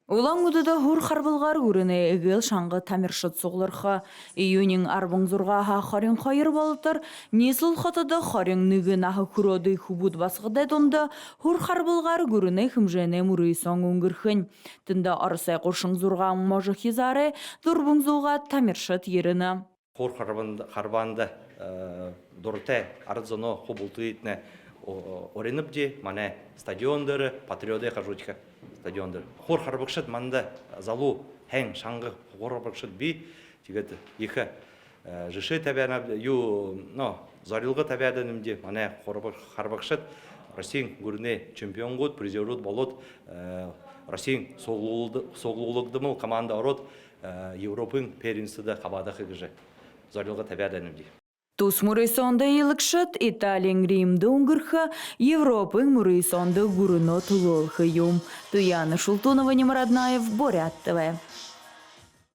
Улан удада хур харбылгар үріне эгел шаңғы тамиршыт суғлырха. Июнин арбың зурғаха хорин қойыр болытыр, несіл хотыды хорин нүгін ағы күроды хубуд басғыдай донда хур харбылгар үріне хімжене мұрый соң үңгірхін. Тында арысай қоршың зурған можы хизаре дұрбың зуға тамиршыт еріні. Хур харбанды дұрытай арзыно хубулты етіне ореніп де, мане стадиондары, патриоды қажутика стадиондары. Хур харбықшыт манда залу хәң шаңғы хур харбықшыт би, тегеді екі жышы тәбәна, зарилғы тәбәдінімде, мане хур харбықшыт Россиян көріне чемпион ғуд, призерут болуд, Россиян соғылылықты мұл команда ород Европын перинсіді қабадақы күжі. Зарилғы тәбәдінімде. Тус мұрайсонда елікшіт Италиян Римді ұңгырхы, Европын мұрайсонда ғұрыно тұлылхы юм. Туяна Шултунова, Немараднаев, Борят ТВ.